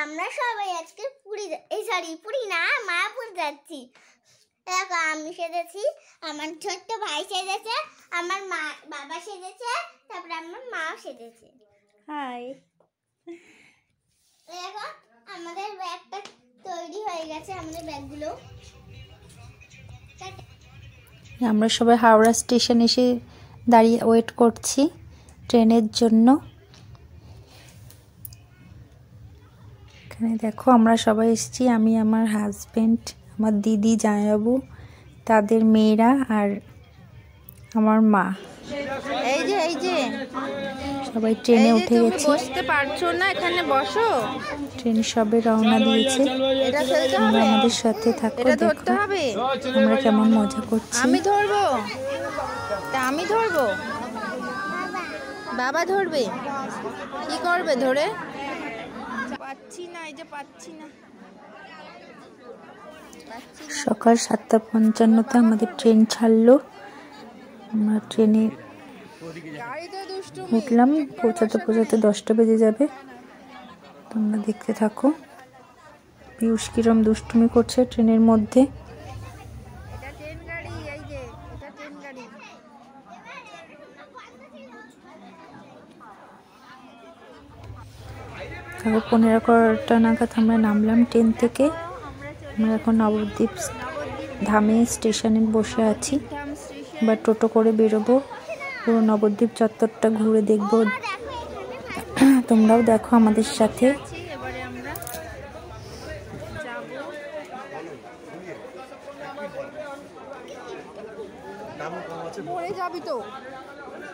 আমরা সবাই আজকে পুরী পুরী না মায়াপুর যাচ্ছি। দেখো আমি সেজেছি, আমার ছোট্ট ভাই সেজেছে, আমার মা বাবা সেজেছে, তারপরে আমার মাও সেজেছে। হাই, দেখো আমাদের ব্যাগটা তৈরি হয়ে গেছে, আমাদের ব্যাগগুলো। আমরা সবাই হাওড়া স্টেশন এসে দাঁড়িয়ে ওয়েট করছি ট্রেনের জন্য। এখানে দেখো আমরা সবাই এসেছি, আমি, আমার হাজবেন্ড, আমার দিদি, জামাইবাবু, তাদের মেয়েরা আর আমার মা। এই যে সবাই ট্রেনে উঠে গেছে। বসতে পারছো না, এখানে বসো। ট্রেন সবে রওনা দিয়েছে, তোমরা আমাদের সাথে থাকো, দেখো আমরা কেমন মজা করছি। আমি ধরবো, আমি ধরবো, বাবা ধরবে। কি করবে ধরে? পাচ্ছি না, এই যে পাচ্ছি না। সকাল 7:55 আমাদের ট্রেন ছাড়লো। আমরা ট্রেনে উঠলাম, পৌঁছাতে 10টা বেজে যাবে। তোমরা দেখতে থাকো পিয়ুষ কিরম দুষ্টুমি করছে ট্রেনের মধ্যে। তারপর 15:15 নাগাদ আমরা নামলাম ট্রেন থেকে। আমরা এখন নবদ্বীপ ধামে স্টেশনে বসে আছি। এবার টোটো করে বেরোবো, পুরো নবদ্বীপ চত্বরটা ঘুরে দেখবো। তোমরাও দেখো আমাদের সাথে। পড়ে যাবি তো।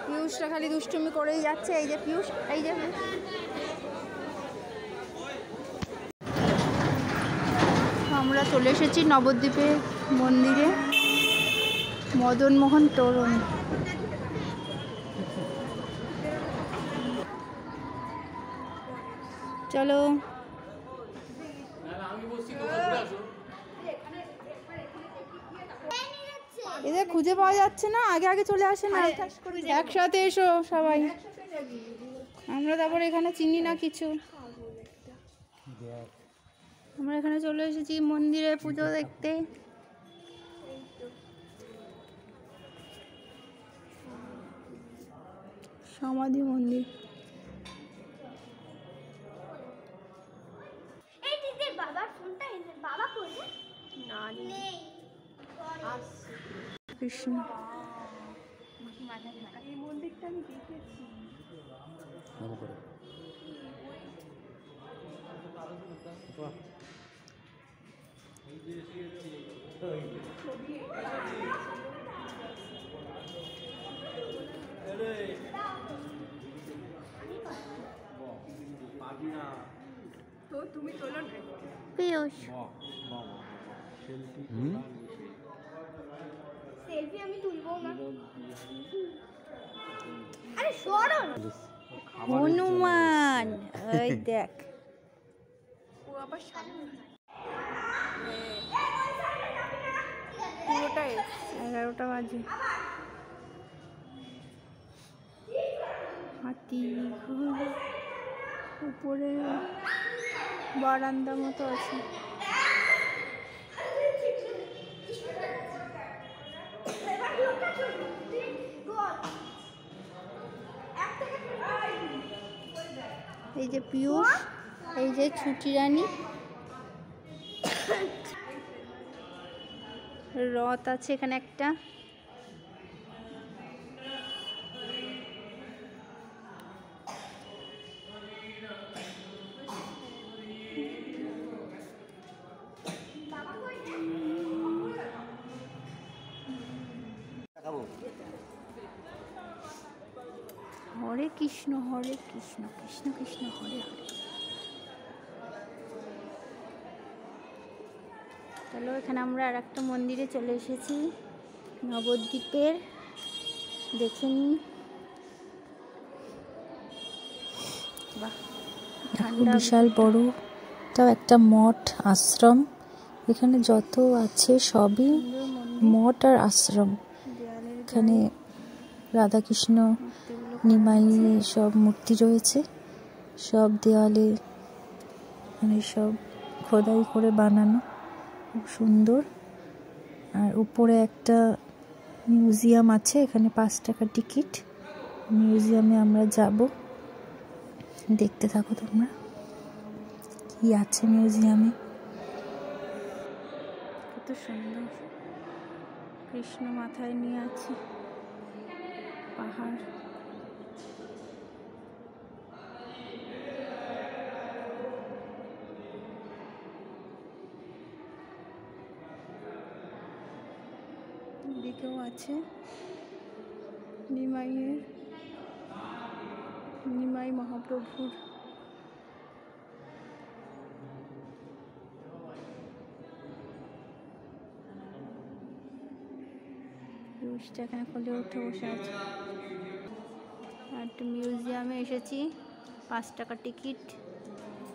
পিয়ুষটা খালি দুষ্টুমি করেই যাচ্ছে। এই যে পিয়ুষ, এই যে আমরা চলে এসেছি নবদ্বীপের মন্দিরে, মদনমোহন তোরণ। চলো, এদের খুঁজে পাওয়া যাচ্ছে না। আগে চলে আসে না, একসাথে এসো সবাই। আমরা তারপর এখানে চিনি না কিছু। আমরা এখানে চলে এসেছি মন্দিরে পুজো দেখতে। সমাধি মন্দির। এই দিদি বাবার ফোনটা এনে, বাবা কই? না নেই। কৃষ্ণ, এই মন্দিরটা আমি দেখেছি। তো তুমি তোলো না পিয়ুষ। সেলফি আমি তুলবো না। আরে সরো। হনুমান, এই দেখ। ও আবার সামনে। পুরোটাই 11টা বাজে। হাতি ঘোড়া, উপরে বারান্দা মতো আছে। এই যে পিয়ুষ, এই যে ছুটি রানী। রথ আছে এখানে একটা। হরে কৃষ্ণ হরে কৃষ্ণ কৃষ্ণ কৃষ্ণ হরে হরে। চলো, এখানে আমরা আর একটা মন্দিরে চলে এসেছি নবদ্বীপের, দেখে নিই। বাহ, বিশাল বড় তাও একটা মঠ আশ্রম। এখানে যত আছে সবই মঠ আর আশ্রম। এখানে রাধাকৃষ্ণ, নিমাই সব মূর্তি রয়েছে, সব দেওয়ালে এখানে সব খোদাই করে বানানো, খুব সুন্দর। আর উপরে একটা মিউজিয়াম আছে, এখানে 5 টাকা টিকিট। মিউজিয়ামে আমরা যাব, দেখতে থাকো তোমরা কি আছে মিউজিয়ামে। কত সুন্দর, কৃষ্ণ মাথায় নিয়ে আছে, পাহাড়। এদিকেও আছে নিমাই মহাপ্রভুর। এখানে কোলে উঠে বসে আছে। একটা মিউজিয়ামে এসেছি, 5 টাকা টিকিট।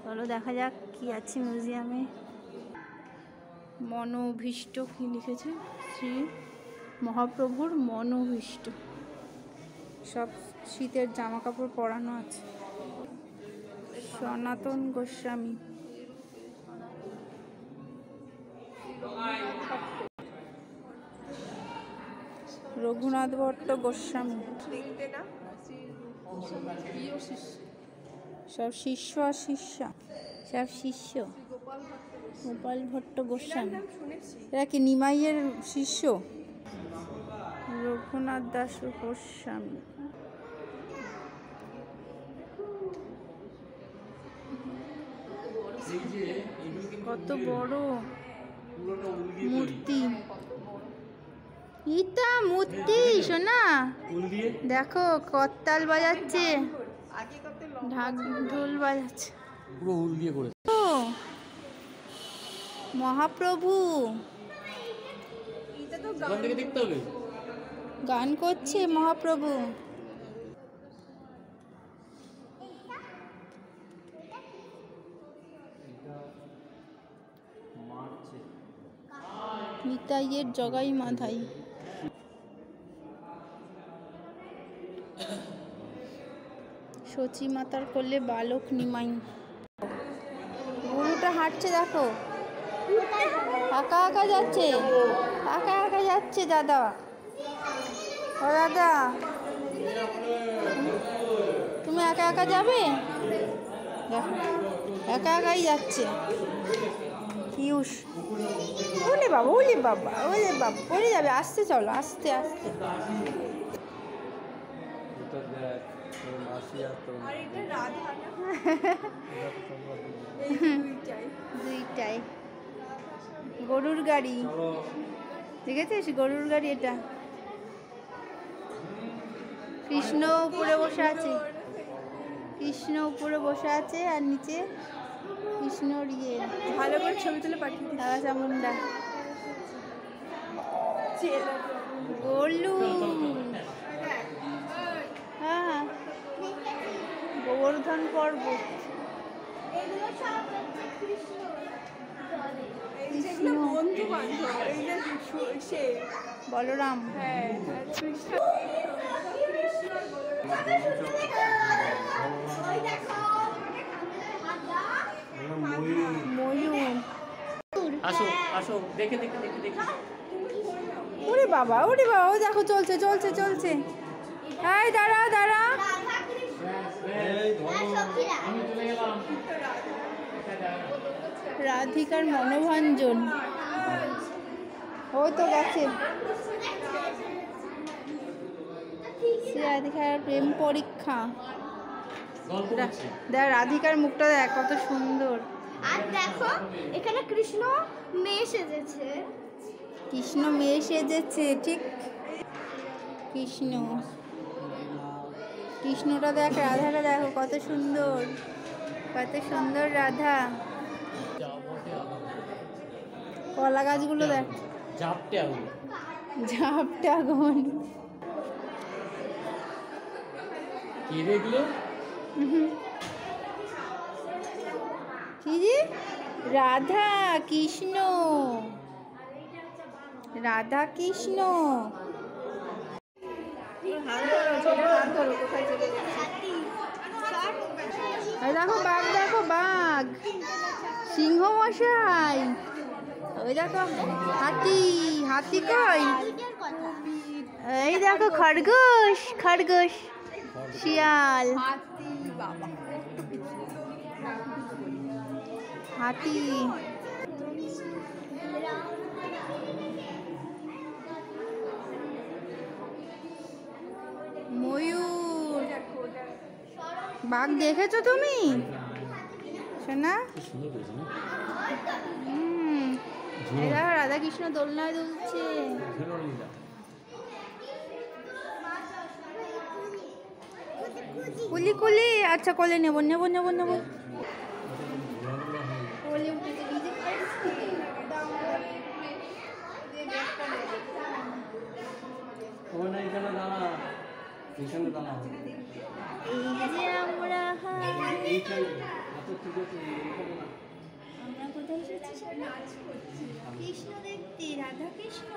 চলো দেখা যাক কি আছে মিউজিয়ামে। মনোভীষ্ট কি লিখেছে, শ্রী মহাপ্রভুর মনোভীষ্ট। সব শীতের জামা কাপড় পরানো আছে। সনাতন গোস্বামী, রঘুনাথ ভট্ট গোস্বামী, সব শিষ্য আর শিষ্যা, সব শিষ্য। গোপাল ভট্ট গোস্বামী, এরা কি নিমাইয়ের শিষ্য? রঘুনাথ দাস গোস্বামী। কত বড় মূর্তি, ইটা মূর্তি শোনা। দেখো করতাল বাজাচ্ছে, ঢাক ঢোল বাজাচ্ছে, মহাপ্রভু গান করছে মহাপ্রভু। নিতাইয়ের জগাই মাধাই। সচী মাতার কোলে বালক নিমাই। গরুটা হাঁটছে দেখো, একা একা যাচ্ছে, একা একা যাচ্ছে দাদা। ও দাদা, তুমি একা একা যাবে? দেখো একা একাই যাচ্ছে। পিয়ুষ, ওলে বাবা, ওলে বাবা, ওলে বাবা, পড়ে যাবে। আসতে চলো, আস্তে আস্তে। দুইটাই গরুর গাড়ি, দেখেছিস গরুর গাড়ি এটা। কৃষ্ণ উপরে বসে আছে, কৃষ্ণ উপরে বসে আছে, আর নিচে কৃষ্ণর ইয়ে। ভালো করে ছবি তুলে পাঠিয়ে দাদা চামুন্ডা। গোলু, হ্যাঁ গোবর্ধন পর্বত। বলরাম, ময়ূর। আসো আসো, দেখে দেখে দেখে দেখে। ওরে বাবা, ওরে বাবা, ও দেখো চলছে চলছে চলছে। এই দাঁড়া দাঁড়া। রাধিকার মনোভাঞ্জন, ও তো গেছে। রাধিকার প্রেম পরীক্ষা। দেখ রাধিকার মুখটা দেখ কত সুন্দর। আর দেখো এখানে কৃষ্ণ মেয়ে সেজেছে, কৃষ্ণ মেয়ে সেজেছে, ঠিক। কৃষ্ণ, কৃষ্ণটা দেখ, রাধাটা দেখো কত সুন্দর, কত সুন্দর রাধা। কলা গাছগুলো দেখ, ঝাপটে আগুন। কি যে রাধা কৃষ্ণ, রাধা কৃষ্ণ। দেখো বাঘ, দেখো বাঘ। মশাই, ওই দেখো হাতি, হাতি কই? এই দেখো খরগোশ, খরগোশ, শিয়াল, হাতি, ময়ূর। বাঘ দেখেছো তুমি সোনা? এরা রাধা কৃষ্ণ দোলনায় দুলছে। কুলি কুলি, আচ্ছা কোলে নেবো নেবো নেবো নেবো। কৃষ্ণ দেখতে, রাধা কৃষ্ণ।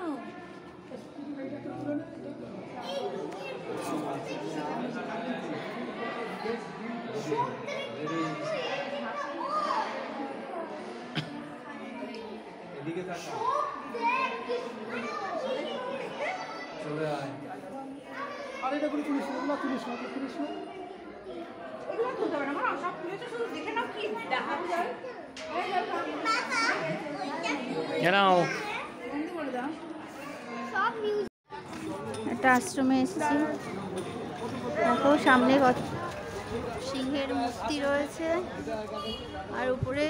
একটা আশ্রমে এসেছি, দেখো সামনে কত সিংহের মূর্তি রয়েছে, আর উপরে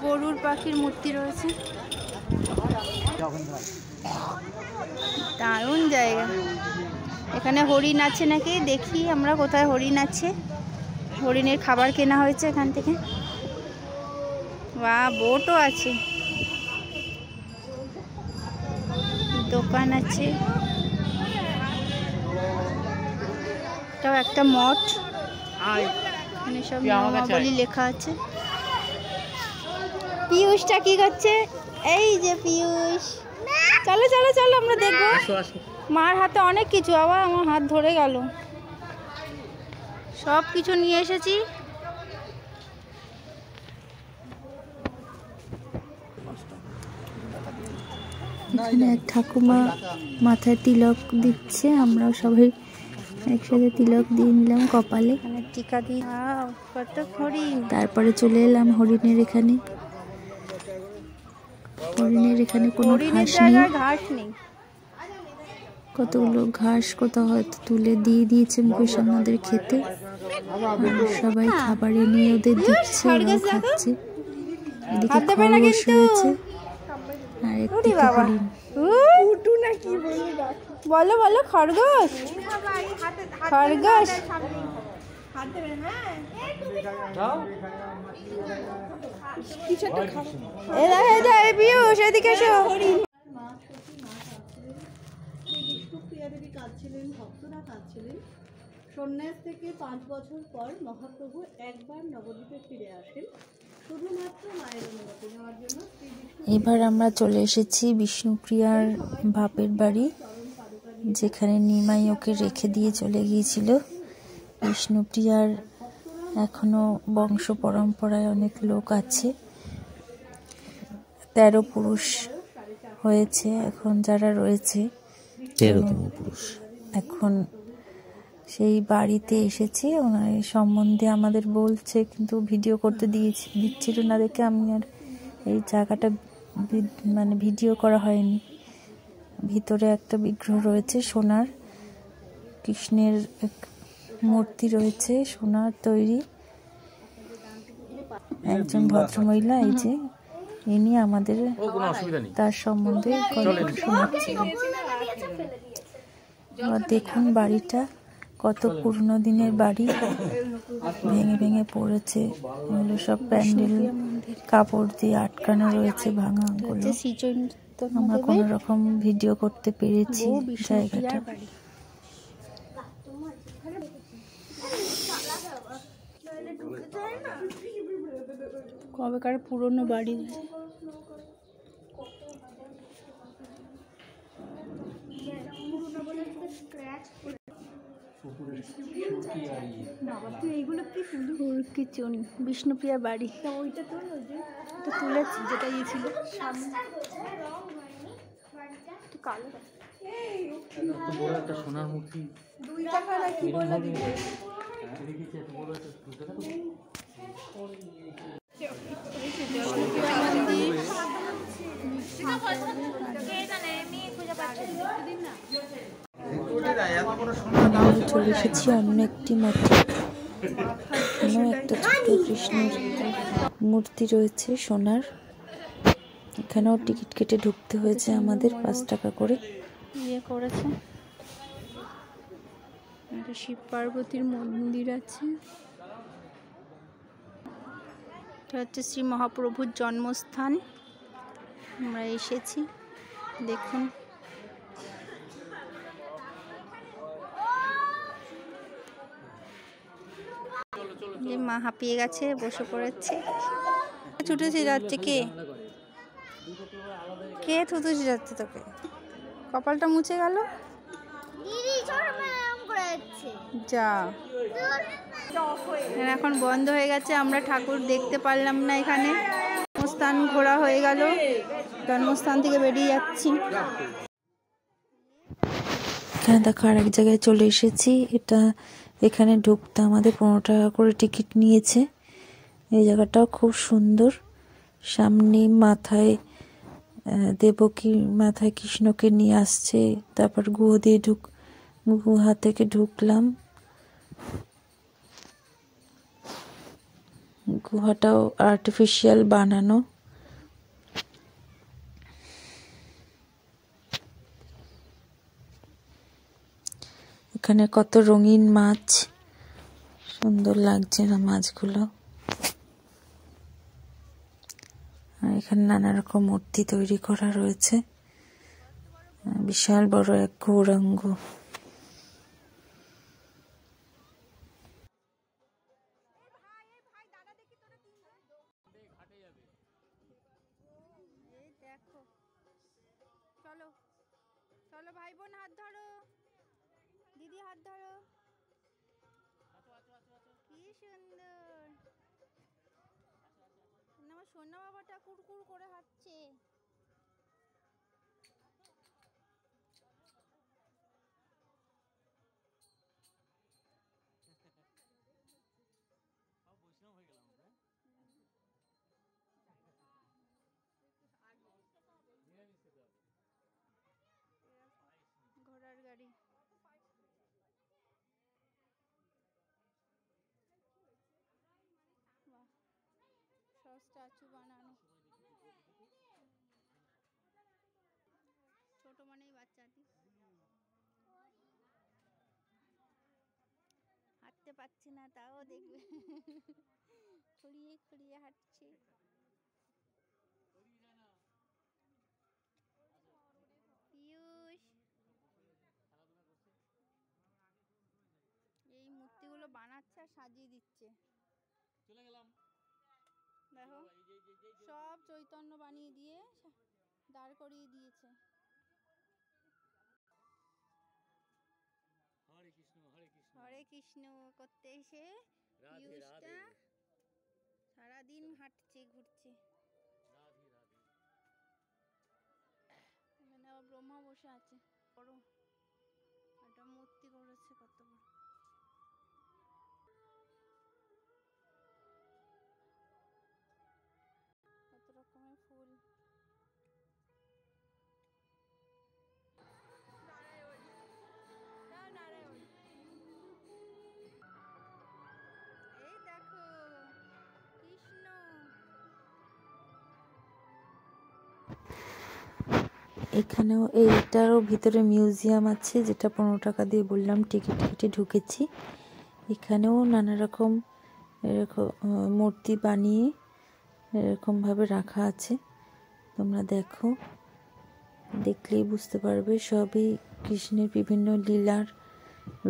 গরুর পাখির মূর্তি রয়েছে। দারুণ জায়গা। এখানে হরিণ আছে নাকি, দেখি আমরা কোথায় হরিণ আছে। হরিণের খাবার কেনা হয়েছে এখান থেকে। বাহ, বোটও আছে, দোকান আছে। এটাও একটা মঠ, এখানে সব নিয়মাবলী লেখা আছে। পিয়ুষটা কি করছে? এই যে পিয়ুষ, চলো চলো চলো আমরা দেখবো। মার হাতে অনেক কিছু, আবার আমার হাত ধরে গেল। সব কিছু নিয়ে এসেছি। এখানে এক ঠাকুমা মাথায় তিলক দিচ্ছে, আমরাও সবাই একসাথে তিলক দিয়ে নিলাম কপালে, টিকা দিই। কত হরিণ। তারপরে চলে এলাম হরিণের এখানে। হরিণের এখানে কোনো ঘাস নেই, কতগুলো ঘাস কোথাও হয়তো তুলে দিয়ে দিয়েছে মুকেশানাদের খেতে। সবাই খাবার এনে ওদের দিচ্ছে, ওরাও খাচ্ছে। এদিকে খরগোশ রয়েছে আর একটি হরিণ। বলো বলো, খরগোশ, খরগোশ। পিয়ুষ এদিকে এসো। বিষ্ণুপ্রিয়া দেবী কাঁদছিলেন, ভক্তরা কাঁদছিলেন। সন্ন্যাস থেকে 5 বছর পর মহাপ্রভু একবার নবদ্বীপে ফিরে আসেন, শুধুমাত্র মায়ের অনুমতি নেওয়ার জন্য। এবার আমরা চলে এসেছি বিষ্ণুপ্রিয়ার বাপের বাড়ি, যেখানে নিমাই ওকে রেখে দিয়ে চলে গিয়েছিল। বিষ্ণুপ্রিয়ার এখনো বংশ পরম্পরায় অনেক লোক আছে, 13 পুরুষ হয়েছে এখন যারা রয়েছে। 13তম পুরুষ। এখন সেই বাড়িতে এসেছি, ওনার সম্বন্ধে আমাদের বলছে, কিন্তু ভিডিও করতে দিচ্ছিল না দেখে আমি আর এই জায়গাটা মানে ভিডিও করা হয়নি। ভিতরে একটা বিগ্রহ রয়েছে সোনার, কৃষ্ণের মূর্তি রয়েছে সোনার তৈরি। একজন ভদ্রমহিলা, এই যে ইনি আমাদের তার সম্বন্ধে গল্প শোনাচ্ছিলেন। দেখুন বাড়িটা কত পুরনো দিনের বাড়ি, ভেঙে ভেঙে পড়েছে। এগুলো সব প্যান্ডেল কাপড় দিয়ে আটকানো রয়েছে ভাঙাগুলো। আমরা কোনো রকম ভিডিও করতে পেরেছি জায়গাটা। কবেকার পুরনো বাড়ি। বিষ্ণুপ্রিয়ার বাড়ি ওইটা তো ওই যে তো তুলেছি, যেটা ইয়ে ছিল একটু কালো এত বড় একটা সোনার মূর্তি 2 টাকা না কি বললো দিদি? রেখেছে, এত বড় একটা 2 টাকা তো আমি চলে এসেছি অন্য একটি মঠে। এখানেও একটা ছোট কৃষ্ণের মূর্তি রয়েছে সোনার। এখানেও টিকিট কেটে ঢুকতে হয়েছে আমাদের 5 টাকা করে। ইয়ে করেছে, একটা শিব পার্বতীর মন্দির আছে। এটা হচ্ছে শ্রী মহাপ্রভুর জন্মস্থান। আমরা এসেছি, দেখুন। যে মা হাঁপিয়ে গেছে, বসে পড়েছে। ছুটেছে যাচ্ছে কে? কে থুতু যাচ্ছে তোকে? কপালটা মুছে গেল। দিদি ছোট মেয়ে এরকম করে যাচ্ছে। যা, এখন বন্ধ হয়ে গেছে, আমরা ঠাকুর দেখতে পারলাম না। এখানে জন্মস্থান ঘোরা হয়ে গেল, জন্মস্থান থেকে বেরিয়ে যাচ্ছি। এখানে দেখো আর এক জায়গায় চলে এসেছি। এখানে ঢুকতে আমাদের 15 টাকা করে টিকিট নিয়েছে। এই জায়গাটাও খুব সুন্দর। সামনে মাথায় দেবকী, মাথায় কৃষ্ণকে নিয়ে আসছে। তারপর গুহা থেকে ঢুকলাম। গুহাটাও আর্টিফিশিয়াল বানানো। এখানে কত রঙিন মাছ, সুন্দর লাগছে না মাছগুলো। আর এখানে নানা রকম মূর্তি তৈরি করা রয়েছে। বিশাল বড় এক গৌরাঙ্গ। দেখো, চলো চলো ভাই বোন, হাত ধরো, দিদি হাত ধরো। কি সুন্দর! আমার সোনা বাবাটা কুড়কুড় করে হাঁটছে। ঘোড়ার গাড়ি। বাহ, সব স্ট্যাচু বানানো। ছোট মানেই বাচ্চাটি হাঁটতে পারছে না, তাও দেখবে খুঁড়িয়ে খুঁড়িয়ে হাঁটছে। পিয়ুষ, এই মূর্তিগুলো বানাচ্ছে আর সাজিয়ে দিচ্ছে। দেখো, সব চৈতন্য বানিয়ে দিয়ে দাঁড় করিয়ে দিয়েছে। হরে কৃষ্ণ করতে এসে পিয়ুষটা সারাদিন হাঁটছে, ঘুরছে। এখানে আবার ব্রহ্মা বসে আছে, বড় একটা মূর্তি করেছে, কত বড়। কত রকমের ফুল। এই দেখো কৃষ্ণ। এখানেও এইটারও ভিতরে মিউজিয়াম আছে, যেটা 15 টাকা দিয়ে বললাম টিকিট কেটে ঢুকেছি। এখানেও নানা রকম এরকম মূর্তি বানিয়ে এরকমভাবে রাখা আছে। তোমরা দেখো, দেখলেই বুঝতে পারবে। সবই কৃষ্ণের বিভিন্ন লীলার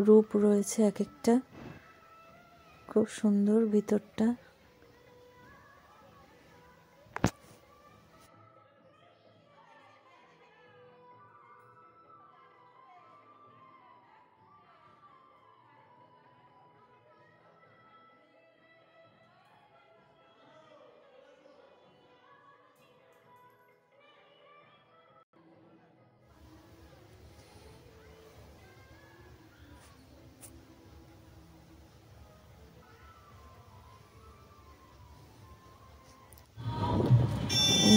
রূপ রয়েছে এক একটা। খুব সুন্দর ভিতরটা।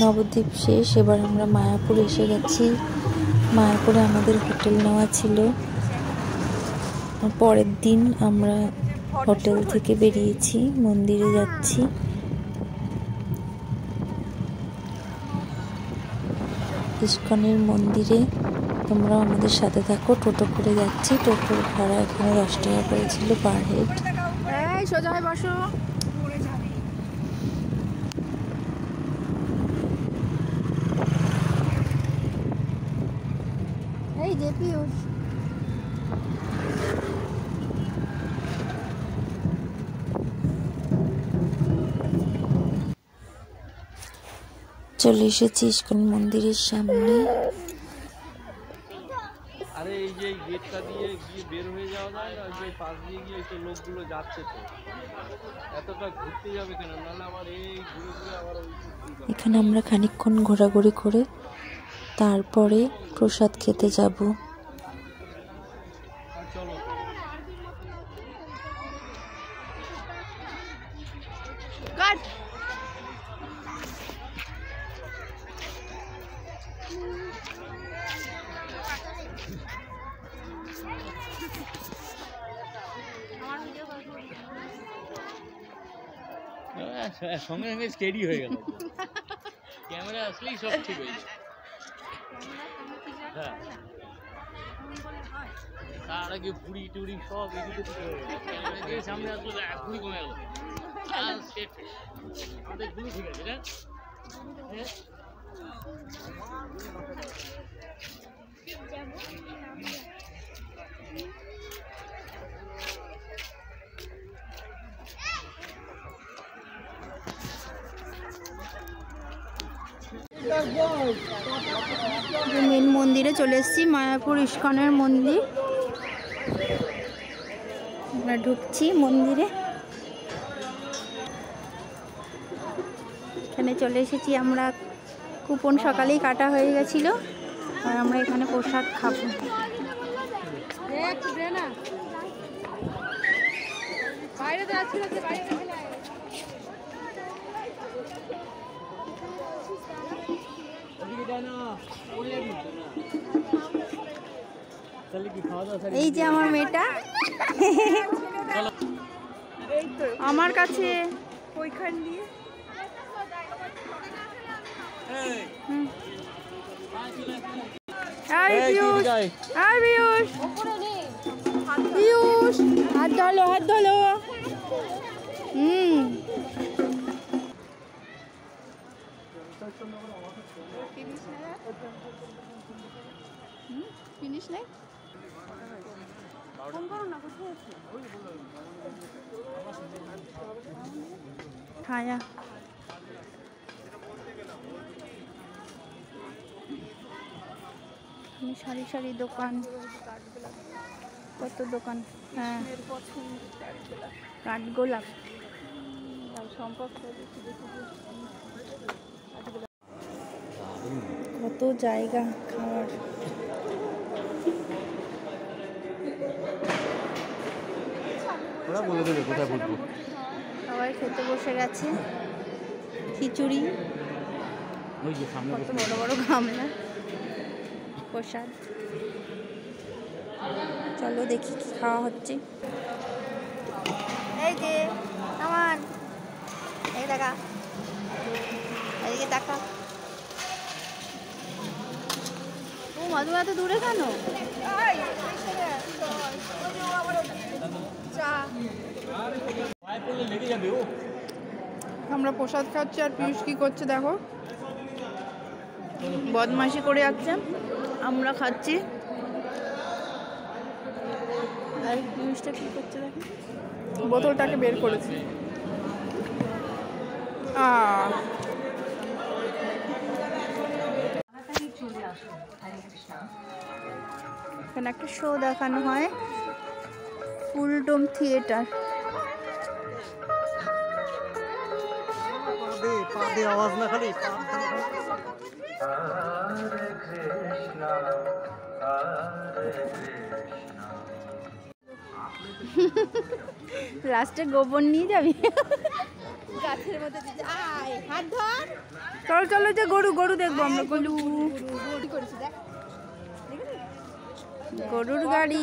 নবদ্বীপ শেষ, এবার আমরা মায়াপুর এসে গেছি। মায়াপুরে আমাদের হোটেল নেওয়া ছিল। পরের দিন আমরা হোটেল থেকে বেরিয়েছি, মন্দিরে যাচ্ছি। ইস্কনের মন্দিরে। তোমরা আমাদের সাথে থাকো। টোটো করে যাচ্ছি। টোটোর ভাড়া এখানে 10 টাকা করেছিল পার হেড। এই সোজা হয়ে বসো। এই যে পিয়ুষ, চলে এসেছি ইস্কন মন্দিরের সামনে। আরে এই যে গেটটা দিয়ে গিয়ে বের হয়ে যাওয়া যায় না, যে পাশ দিয়ে গিয়ে তো লোকগুলো যাচ্ছে, তো এতটা ঘুরতে যাবে কেন? নাহলে আবার এই ঘুরে ঘুরে আবার এখানে আমরা খানিকক্ষণ ঘোরাঘুরি করে তারপরে প্রসাদ খেতে যাব। চলো। কাট। সঙ্গে সঙ্গে স্টেডি হয়ে গেল, ক্যামেরা আসলেই সব ঠিক হয়ে যায়। হ্যাঁ, তার আগে পুরি টুরি সব এদিকে ঠিক হয়ে গেল। ক্যামেরা দিয়ে সামনে আসলো, পুরি কমে গেল। আমাদের পুরি ঠিক আছে না? মেন মন্দিরে চলে এসেছি, মায়াপুর ইস্কনের মন্দির। আমরা ঢুকছি মন্দিরে। এখানে চলে এসেছি আমরা। কুপন সকালেই কাটা হয়ে গেছিল, আর আমরা এখানে প্রসাদ খাবো। এই যে আমার মেয়েটা আমার কাছে ওইখান দিয়ে। হাত ধলো, হাত ধলো। ফিনিশ নেই। ছায়া সারি সারি দোকান, কত দোকান। হ্যাঁ, কাঠগোলাপ। কত জায়গা খাওয়ার। ওরা বলে দেবে কোথায় বসবো। সবাই খেতে বসে গেছে। খিচুড়ি, ওই যে সামনে কত বড় বড় গামলা, প্রসাদ। চলো দেখি কি খাওয়া হচ্ছে। এই যে আমার, এই দেখা, এদিকে দেখা। ও মধু এত দূরে কেন? আমরা প্রসাদ খাচ্ছি, আর পিয়ুষ কি করছে দেখো, বদমাশি করে যাচ্ছে। আমরা খাচ্ছি, আর পিয়ুষটা কি করছে দেখো, বোতলটাকে বের করেছি। এখানে একটা শো দেখানো হয়, ফুলডোম থিয়েটার। আওয়াজ না খালি লাস্টে গোবর নিয়ে যাবি গাছের মধ্যে। হাত ধর। চলো চলো, যে গরু গরু দেখবো আমরা। গরু, গরুর গাড়ি।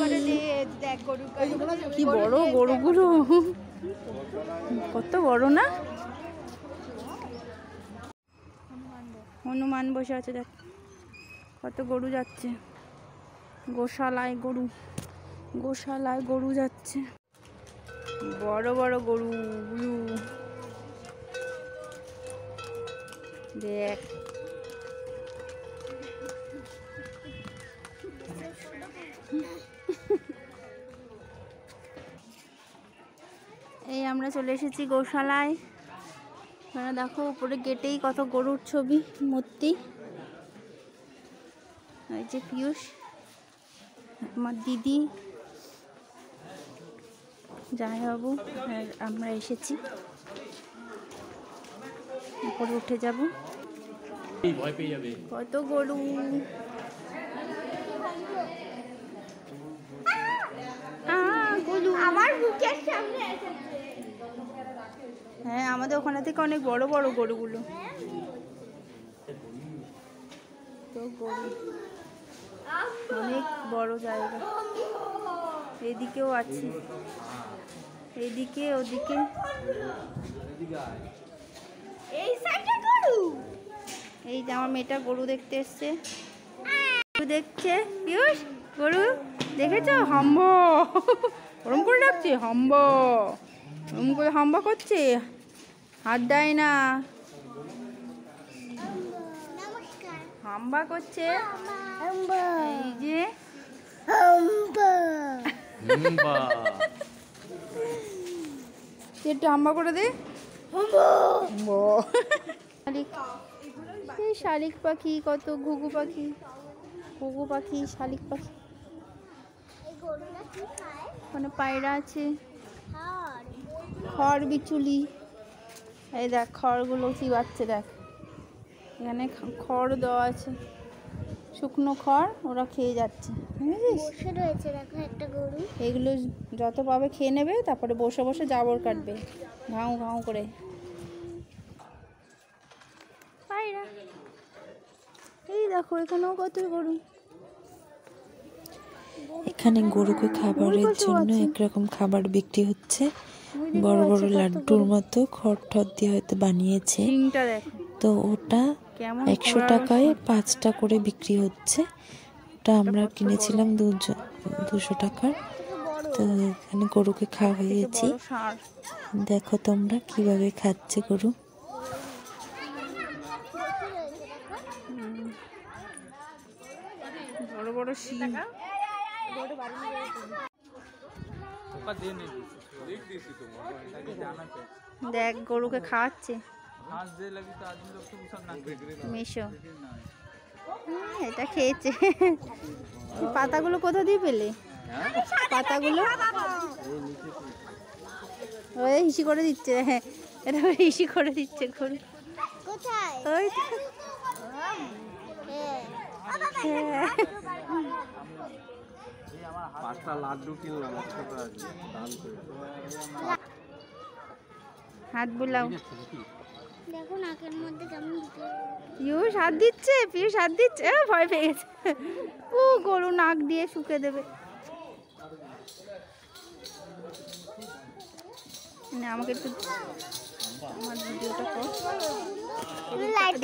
কি বড় গরুগুলো, কত বড় না। হনুমান বসে আছে, দেখ কত গরু যাচ্ছে। গোশালায় গরু, গোশালায় গরু যাচ্ছে, বড় বড় গরুগুলো দেখ। এই আমরা চলে এসেছি গোশালায়। এখানে দেখো উপরে গেটেই কত গরুর ছবি, মূর্তি। এই যে পিয়ুষ, আমার দিদি, জামাইবাবু, আর আমরা এসেছি। উপরে উঠে যাব। কত গরু, আমার বুকের সামনে আছে। হ্যাঁ, আমাদের ওখানে থেকে অনেক বড় বড় গরুগুলো। তো গরু অনেক বড় জায়গা। এদিকেও আছে, এদিকে ওদিকে। এই সাইডে গরু। এই যে আমার মেয়েটা গরু দেখতে এসছে, গরু দেখছে। পিয়ুষ, গরু দেখেছ? হাম্ব, ওরম করে ডাকছে, হাম্ব, ওরম করে হাম্বা করছে, হাত দেয় না, নমস্কার। হাম্বা করছে। হাম্বা এই যে হাম্বা। একটু হাম্বা করে দে। এই শালিক পাখি, কত ঘুঘু পাখি, ঘুঘু পাখি, শালিক পাখি। এই গরুটা কি খায়? ওখানে পায়রা আছে, হাড়। খড় বিচুলি। এই দেখ খড়গুলো চিবাচ্ছে, দেখ এখানে খড় দেওয়া আছে, শুকনো খড়, ওরা খেয়ে যাচ্ছে, বুঝেছিস? বসে রয়েছে দেখো একটা গরু। এগুলো যত পাবে খেয়ে নেবে, তারপরে বসে বসে জাবর কাটবে ঘাউ ঘাউ করে। পায়রা, এই দেখো এখানেও কত গরু। এখানে গরুকে খাবারের জন্য একরকম খাবার বিক্রি হচ্ছে, বড় বড় লাড্ডুর মতো খড় ঠড় দিয়ে হয়তো বানিয়েছে। সিংটা দেখ তো ওটা কেমন 100 টাকায় 5টা করে বিক্রি হচ্ছে। ওটা আমরা কিনেছিলাম 200 টাকার। তো এখানে গরুকে খাওয়াইয়েছি। বড় ষাঁড়। দেখো তোমরা কিভাবে খাচ্ছে গরু। বড় বড় শিং। দেখ গরুকে খাওয়াচ্ছে মেশো। এটা খেয়েছে। পাতাগুলো কোথা দিয়ে পেলে? পাতাগুলো ওই হিসি করে দিচ্ছে। হ্যাঁ, এটা হিসি করে দিচ্ছে গরু। কোথায়? ওই তো। হ্যাঁ। হ্যাঁ। 5টা লাড্ডু কিনলাম 100 টাকা দিয়ে, দান করে। হাত বুলাও। দেখো নাকের মধ্যে কেমন ঢুকে। পিয়ুষ হাত দিচ্ছে, পিয়ুষ হাত দিচ্ছে। ভয় পেয়ে গেছে। ও গরু নাক দিয়ে শুকে দেবে। না, আমাকে একটু আমার ভিডিওটা কর।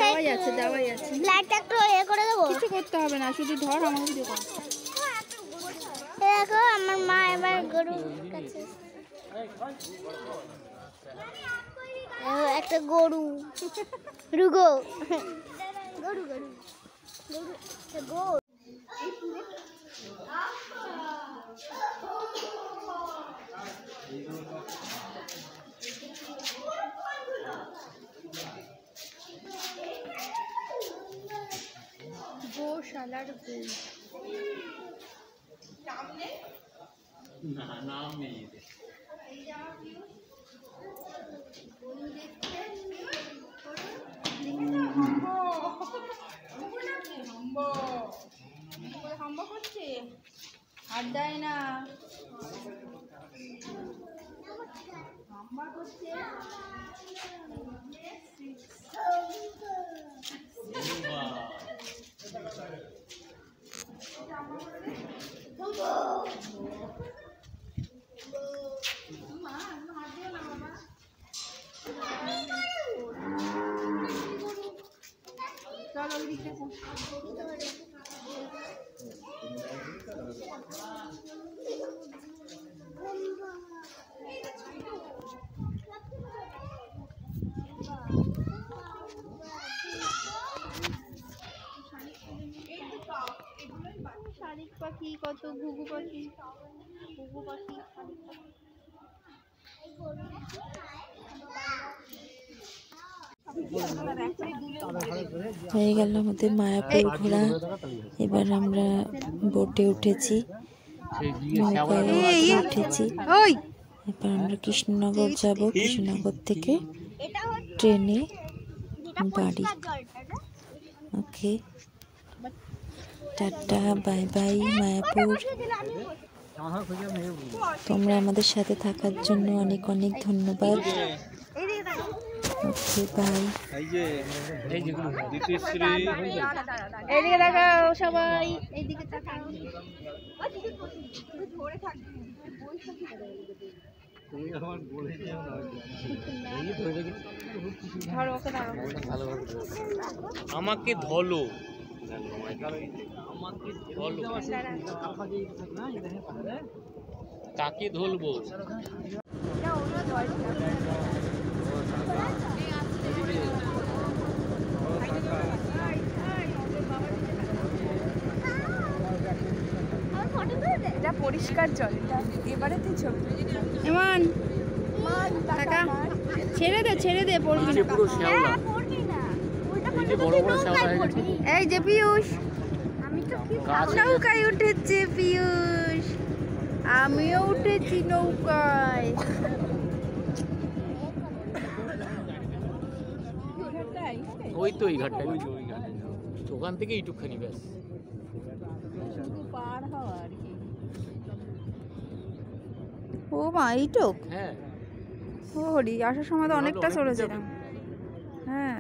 দেওয়াই আছে, দেওয়াই আছে। লাইটটা একটু এ করে দেবো। কিছু করতে হবে না, শুধু ধর আমার ভিডিও কর। দেখো আমার মা এবার গরুর কাছে একটা গরু রুগো গরু গরু গরু একটা গরু। গোশালার গরু। না, নাম নেই এতে। হাম্বা করছে, হাত দেয় না, হাম্বা করছে। শালিক পাখি, কত ঘুঘু পাখি, ঘুঘু পাখি, শালিক পাখি। হয়ে গেল আমাদের মায়াপুর ঘোরা। এবার আমরা বোটে উঠেছি, নৌকায় উঠেছি। এবার আমরা কৃষ্ণনগর যাব, কৃষ্ণনগর থেকে ট্রেনে বাড়ি। ওকে, টাটা, বাই বাই মায়াপুর। তোমরা আমাদের সাথে থাকার জন্য অনেক অনেক ধন্যবাদ। ওকে, বাই। এইদিকে তাকাও সবাই, এইদিকে তাকাও। আমাকে ধলো, আমাকে ধলো, কাকে ধরবো? এটা পরিষ্কার জল, এটা এবারেতে ছবি। এমন টাকা ছেড়ে দে পড়বি না। পুরো শ্যাওলা, এই যে বড় বড় শ্যাওলা হয়ে গেছে। এই যে পিয়ুষ নৌকায় উঠেছে, পিয়ুষ আমিও উঠেছি নৌকায়। ওই তো এই ঘাটটা, ওই ঘাটে ওখান থেকে এইটুকখানি ব্যাস। ও মা, এইটুক? হ্যাঁ, ও হরি, আসার সময় তো অনেকটা চলেছিলাম। হ্যাঁ,